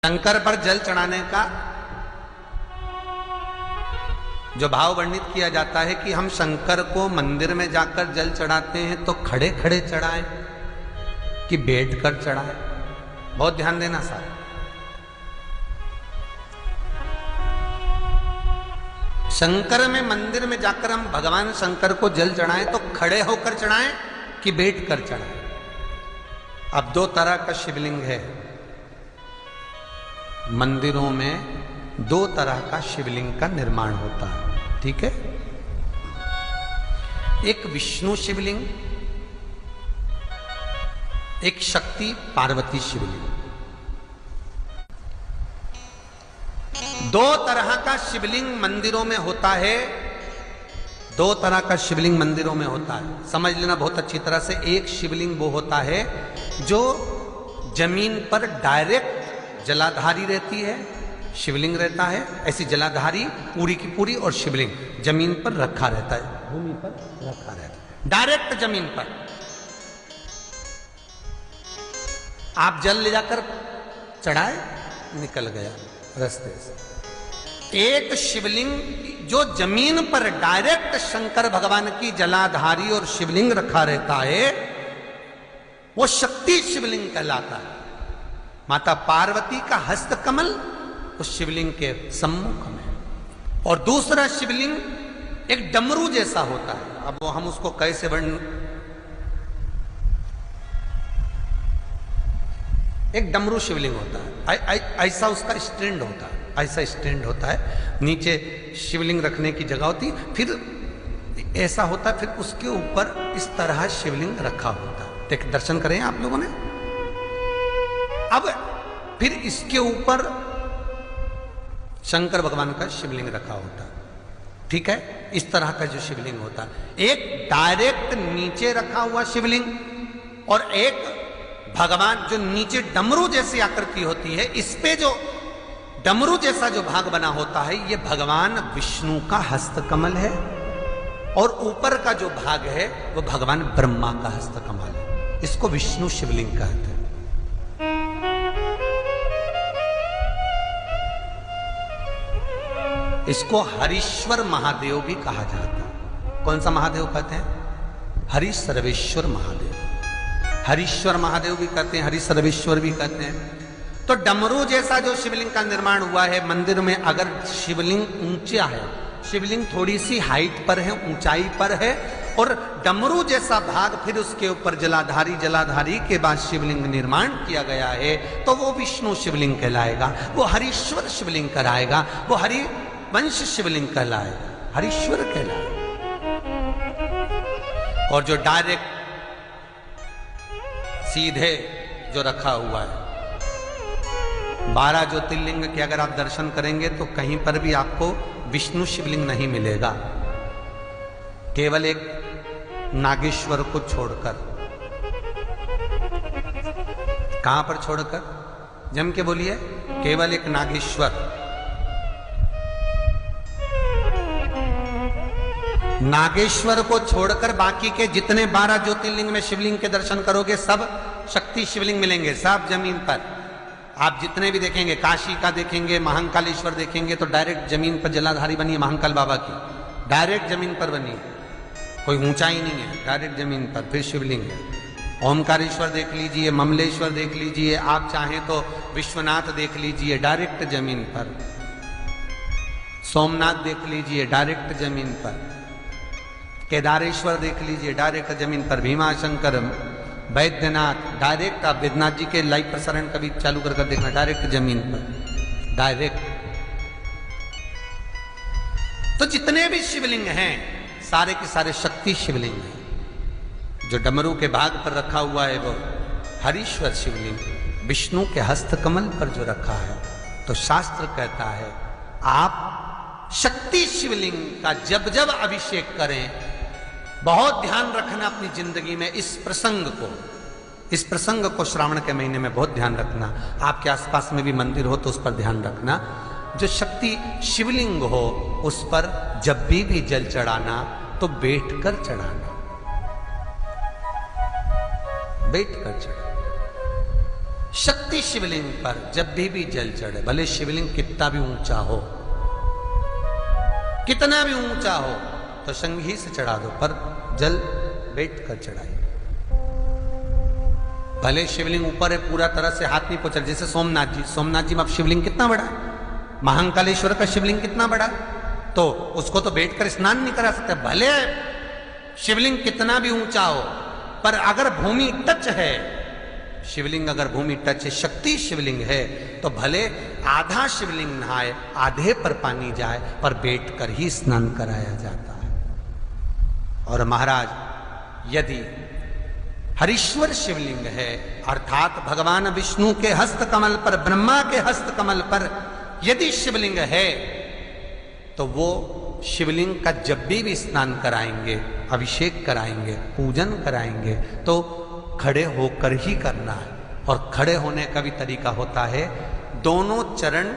शंकर पर जल चढ़ाने का जो भाव वर्णित किया जाता है कि हम शंकर को मंदिर में जाकर जल चढ़ाते हैं तो खड़े खड़े चढ़ाएं कि बैठकर चढ़ाएं। बहुत ध्यान देना साहब। शंकर में मंदिर में जाकर हम भगवान शंकर को जल चढ़ाएं तो खड़े होकर चढ़ाएं कि बैठकर चढ़ाएं। अब दो तरह का शिवलिंग है मंदिरों में, दो तरह का शिवलिंग का निर्माण होता है, ठीक है। एक विष्णु शिवलिंग, एक शक्ति पार्वती शिवलिंग। दो तरह का शिवलिंग मंदिरों में होता है, दो तरह का शिवलिंग मंदिरों में होता है, समझ लेना बहुत अच्छी तरह से। एक शिवलिंग वो होता है जो जमीन पर डायरेक्ट जलाधारी रहती है, शिवलिंग रहता है, ऐसी जलाधारी पूरी की पूरी, और शिवलिंग जमीन पर रखा रहता है, भूमि पर रखा रहता है, डायरेक्ट जमीन पर। आप जल ले जाकर चढ़ाए, निकल गया रास्ते से। एक शिवलिंग जो जमीन पर डायरेक्ट शंकर भगवान की जलाधारी और शिवलिंग रखा रहता है, वो शक्ति शिवलिंग कहलाता है। माता पार्वती का हस्त कमल उस शिवलिंग के सम्मुख में। और दूसरा शिवलिंग एक डमरू जैसा होता है। अब वो हम उसको कैसे वर्णन, एक डमरू शिवलिंग होता है, ऐसा उसका स्टैंड होता है, ऐसा स्टैंड होता है, नीचे शिवलिंग रखने की जगह होती, फिर ऐसा होता है, फिर उसके ऊपर इस तरह शिवलिंग रखा होता है। देख, दर्शन करें आप लोगों ने। अब फिर इसके ऊपर शंकर भगवान का शिवलिंग रखा होता है, ठीक है। इस तरह का जो शिवलिंग होता है, एक डायरेक्ट नीचे रखा हुआ शिवलिंग और एक भगवान जो नीचे डमरू जैसी आकृति होती है, इस पे जो डमरू जैसा जो भाग बना होता है, ये भगवान विष्णु का हस्तकमल है, और ऊपर का जो भाग है वो भगवान ब्रह्मा का हस्तकमल है। इसको विष्णु शिवलिंग कहते हैं। इसको हरीश्वर महादेव भी कहा जाता है। कौन सा महादेव कहते हैं? हरि सर्वेश्वर महादेव। हरीश्वर महादेव भी कहते हैं, हरि सर्वेश्वर भी कहते हैं। तो डमरू जैसा जो शिवलिंग का निर्माण हुआ है मंदिर में, अगर शिवलिंग ऊंचा है, शिवलिंग थोड़ी सी हाइट पर है, ऊंचाई पर है, और डमरू जैसा भाग फिर उसके ऊपर जलाधारी के बाद शिवलिंग निर्माण किया गया है, तो वो विष्णु शिवलिंग कहलाएगा, वो हरीश्वर शिवलिंग कहलाएगा, वो हरि वंश शिवलिंग कहलाएगा, हरीश्वर कहलाएगा। और जो डायरेक्ट सीधे जो रखा हुआ है, 12 ज्योतिर्लिंग के अगर आप दर्शन करेंगे तो कहीं पर भी आपको विष्णु शिवलिंग नहीं मिलेगा, केवल एक नागेश्वर को छोड़कर। कहां पर छोड़कर? जम के बोलिए, केवल एक नागेश्वर। नागेश्वर को छोड़कर बाकी के जितने 12 ज्योतिर्लिंग में शिवलिंग के दर्शन करोगे, सब शक्ति शिवलिंग मिलेंगे, सब जमीन पर। आप जितने भी देखेंगे, काशी का देखेंगे, महाकालेश्वर देखेंगे, तो डायरेक्ट जमीन पर जलाधारी बनी है महाकाल बाबा की, डायरेक्ट जमीन पर बनी है, कोई ऊंचाई नहीं है, डायरेक्ट जमीन पर फिर शिवलिंग है। ओमकारेश्वर देख लीजिए, ममलेश्वर देख लीजिए, आप चाहें तो विश्वनाथ देख लीजिए, डायरेक्ट जमीन पर। सोमनाथ देख लीजिए, डायरेक्ट जमीन पर। केदारेश्वर देख लीजिए, डायरेक्ट जमीन पर। भीमाशंकर, वैद्यनाथ, डायरेक्ट। आप वैद्यनाथ जी के लाइव प्रसारण कभी चालू कर देखना, डायरेक्ट जमीन पर, डायरेक्ट। तो जितने भी शिवलिंग हैं सारे के सारे शक्ति शिवलिंग हैं। जो डमरू के भाग पर रखा हुआ है वो हरीश्वर शिवलिंग, विष्णु के हस्तकमल पर जो रखा है, तो शास्त्र कहता है आप शक्ति शिवलिंग का जब जब अभिषेक करें, बहुत ध्यान रखना अपनी जिंदगी में इस प्रसंग को श्रावण के महीने में बहुत ध्यान रखना। आपके आसपास में भी मंदिर हो तो उस पर ध्यान रखना। जो शक्ति शिवलिंग हो उस पर जब भी जल चढ़ाना तो बैठकर चढ़ाना, बैठकर चढ़ाना। शक्ति शिवलिंग पर जब भी जल चढ़े, भले शिवलिंग कितना भी ऊंचा हो, कितना भी ऊंचा हो, तो संघी से चढ़ा दो, पर जल बैठ कर चढ़ाइए। भले शिवलिंग ऊपर है, पूरा तरह से हाथ नहीं पहुंचा, जैसे सोमनाथ जी में अब शिवलिंग कितना बड़ा, महाकालेश्वर का शिवलिंग कितना बड़ा, तो उसको तो बैठकर स्नान नहीं करा सकते। भले शिवलिंग कितना भी ऊंचा हो, पर अगर भूमि टच है, शिवलिंग अगर भूमि टच है, शक्ति शिवलिंग है, तो भले आधा शिवलिंग नहाए, आधे पर पानी जाए, पर बैठकर ही स्नान कराया जाता है। और महाराज यदि हरीश्वर शिवलिंग है, अर्थात भगवान विष्णु के हस्त कमल पर, ब्रह्मा के हस्त कमल पर यदि शिवलिंग है, तो वो शिवलिंग का जब भी स्नान कराएंगे, अभिषेक कराएंगे, पूजन कराएंगे, तो खड़े होकर ही करना है। और खड़े होने का भी तरीका होता है, दोनों चरण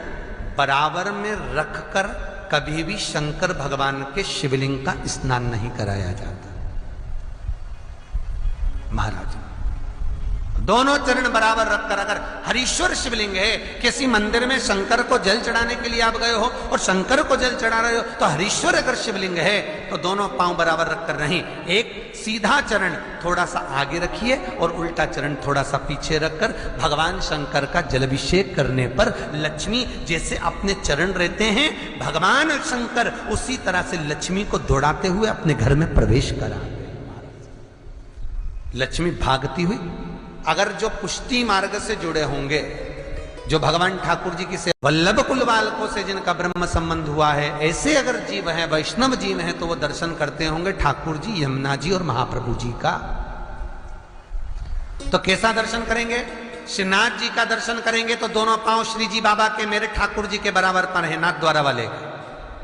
बराबर में रखकर कभी भी शंकर भगवान के शिवलिंग का स्नान नहीं कराया जाता। महाराज दोनों चरण बराबर रखकर, अगर हरीश्वर शिवलिंग है, किसी मंदिर में शंकर को जल चढ़ाने के लिए आप गए हो और शंकर को जल चढ़ा रहे हो, तो हरीश्वर अगर शिवलिंग है तो दोनों पांव बराबर रखकर नहीं, एक सीधा चरण थोड़ा सा आगे रखिए और उल्टा चरण थोड़ा सा पीछे रखकर भगवान शंकर का जलाभिषेक करने पर लक्ष्मी जैसे अपने चरण रहते हैं, भगवान शंकर उसी तरह से लक्ष्मी को दौड़ाते हुए अपने घर में प्रवेश कराते। लक्ष्मी भागती हुई, अगर जो पुष्टि मार्ग से जुड़े होंगे, जो भगवान ठाकुर जी की से वल्लभ कुल बालकों से जिनका ब्रह्म संबंध हुआ है, ऐसे अगर जीव हैं, वैष्णव जीव हैं, तो वो दर्शन करते होंगे ठाकुर जी, यमुना जी और महाप्रभु जी का। तो कैसा दर्शन करेंगे? श्रीनाथ जी का दर्शन करेंगे तो दोनों पांव श्री जी बाबा के, मेरे ठाकुर जी के बराबर पर है, नाथ द्वारा वाले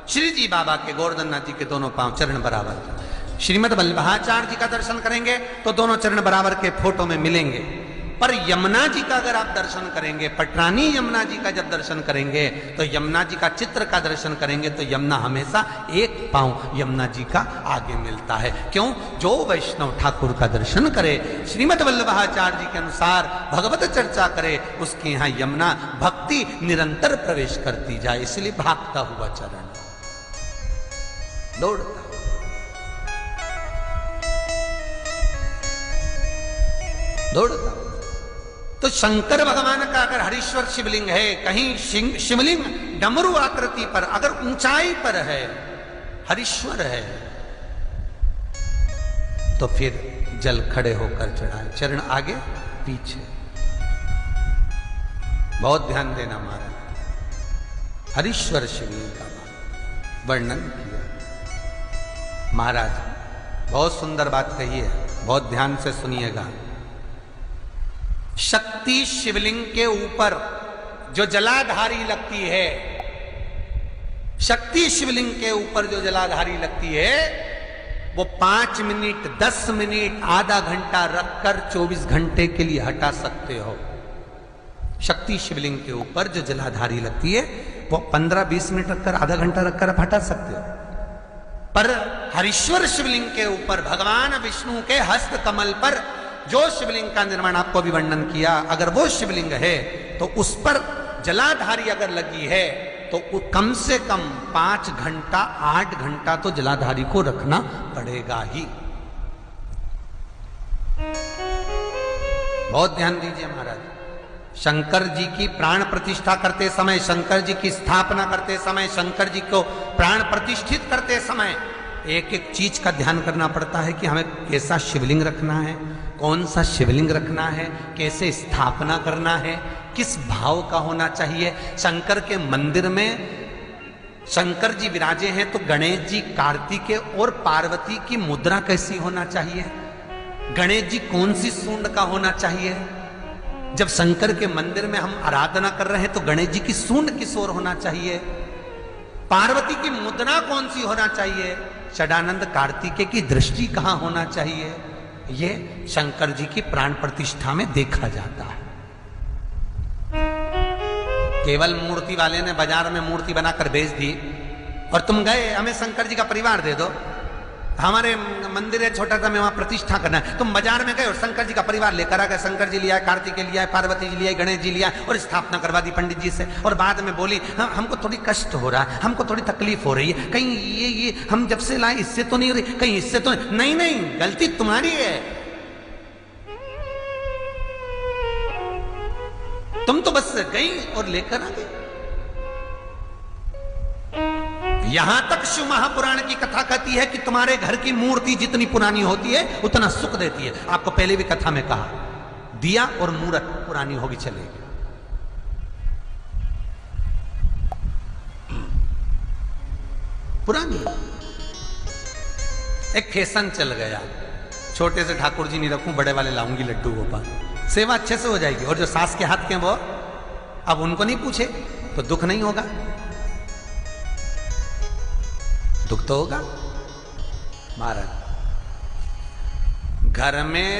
श्री जी बाबा के, गोवर्धन नाथ जी के दोनों पांव चरण बराबर। श्रीमद वल्लभाचार्य जी का दर्शन करेंगे तो दोनों चरण बराबर के फोटो में मिलेंगे। पर यमुना जी का अगर आप दर्शन करेंगे, पटरानी यमुना जी का जब दर्शन करेंगे, तो यमुना जी का चित्र का दर्शन करेंगे, तो यमुना हमेशा एक पांव यमुना जी का आगे मिलता है। क्यों? जो वैष्णव ठाकुर का दर्शन करे, श्रीमद वल्लभाचार्य जी के अनुसार भगवत चर्चा करे, उसके यहाँ यमुना भक्ति निरंतर प्रवेश करती जाए, इसलिए भागता हुआ चरण, दौड़ता। तो शंकर भगवान का अगर हरीश्वर शिवलिंग है, कहीं शिवलिंग डमरू आकृति पर, अगर ऊंचाई पर है, हरीश्वर है, तो फिर जल खड़े होकर चढ़ाए, चरण आगे पीछे। बहुत ध्यान देना महाराज, हरीश्वर शिवलिंग का वर्णन किया महाराज। बहुत सुंदर बात कही है, बहुत ध्यान से सुनिएगा। शक्ति शिवलिंग के ऊपर जो जलाधारी लगती है, शक्ति शिवलिंग के ऊपर जो जलाधारी लगती है, वो 5 मिनट, 10 मिनट, आधा घंटा रखकर 24 घंटे के लिए हटा सकते हो। शक्ति शिवलिंग के ऊपर जो जलाधारी लगती है, वो 15-20 मिनट रखकर, आधा घंटा रखकर आप हटा सकते हो। पर हरीश्वर शिवलिंग के ऊपर भगवान विष्णु के हस्त कमल पर जो शिवलिंग का निर्माण आपको भी वर्णन किया, अगर वो शिवलिंग है तो उस पर जलाधारी अगर लगी है, तो कम से कम 5 घंटा, 8 घंटा तो जलाधारी को रखना पड़ेगा ही। बहुत ध्यान दीजिए महाराज। शंकर जी की प्राण प्रतिष्ठा करते समय, शंकर जी की स्थापना करते समय, शंकर जी को प्राण प्रतिष्ठित करते समय एक एक चीज का ध्यान करना पड़ता है कि हमें कैसा शिवलिंग रखना है, कौन सा शिवलिंग रखना है, कैसे स्थापना करना है, किस भाव का होना चाहिए। शंकर के मंदिर में शंकर जी विराजे हैं, तो गणेश जी, कार्तिकेय और पार्वती की मुद्रा कैसी होना चाहिए, गणेश जी कौन सी सूंड का होना चाहिए। जब शंकर के मंदिर में हम आराधना कर रहे हैं तो गणेश जी की सूंड किस ओर होना चाहिए, पार्वती की मुद्रा कौन सी होना चाहिए, षडानंद कार्तिकेय की दृष्टि कहां होना चाहिए, ये शंकर जी की प्राण प्रतिष्ठा में देखा जाता है। केवल मूर्ति वाले ने बाजार में मूर्ति बनाकर बेच दी और तुम गए हमें शंकर जी का परिवार दे दो, हमारे मंदिर है छोटा सा, मैं वहां प्रतिष्ठा करना है। तुम बाजार में गए और शंकर जी का परिवार लेकर आ गए, शंकर जी लिया, कार्तिकेय लिया, पार्वती जी लिया, गणेश जी लिया और स्थापना करवा दी पंडित जी से। और बाद में बोली हमको थोड़ी कष्ट हो रहा है, हमको थोड़ी तकलीफ हो रही है, कहीं ये हम जब से लाए इससे तो नहीं हो रही, कहीं इससे तो नहीं। नहीं, गलती तुम्हारी है। तुम तो बस गई और लेकर आ गई। यहां तक शिव महापुराण की कथा कहती है कि तुम्हारे घर की मूर्ति जितनी पुरानी होती है उतना सुख देती है। आपको पहले भी कथा में कहा, दिया और मूर्त पुरानी होगी चलेगी। पुरानी एक फैशन चल गया, छोटे से ठाकुर जी नहीं रखूं, बड़े वाले लाऊंगी लड्डू गोपाल, सेवा अच्छे से हो जाएगी। और जो सास के हाथ के वो अब उनको नहीं पूछे तो दुख नहीं होगा, दुख तो होगा। महाराज, घर में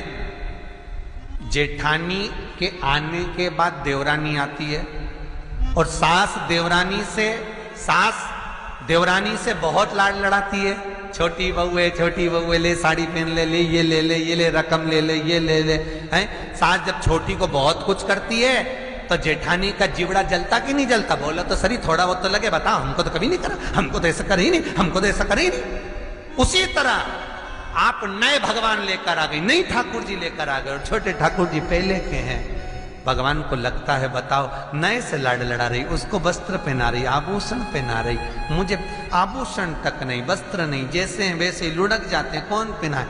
जेठानी के आने के बाद देवरानी आती है और सास देवरानी से बहुत लाड लड़ाती है। छोटी बहू है, ले साड़ी पहन ले, ये ले रकम ले, ये ले हैं। सास जब छोटी को बहुत कुछ करती है तो जेठानी का जीवड़ा जलता कि नहीं जलता? बोलो तो सही, थोड़ा बहुत तो लगे, बताओ हमको तो कभी नहीं करा, हमको तो ऐसा कर ही नहीं, हमको तो ऐसा कर ही नहीं। उसी तरह आप नए भगवान लेकर आ गई, नई ठाकुर जी लेकर आ गए और छोटे ठाकुर जी पहले के हैं। भगवान को लगता है बताओ नए से लाड लड़ा रही, उसको वस्त्र पहना रही, आभूषण पहना रही, मुझे आभूषण तक नहीं, वस्त्र नहीं, जैसे हैं वैसे लुढ़क जाते हैं, कौन पहनाए?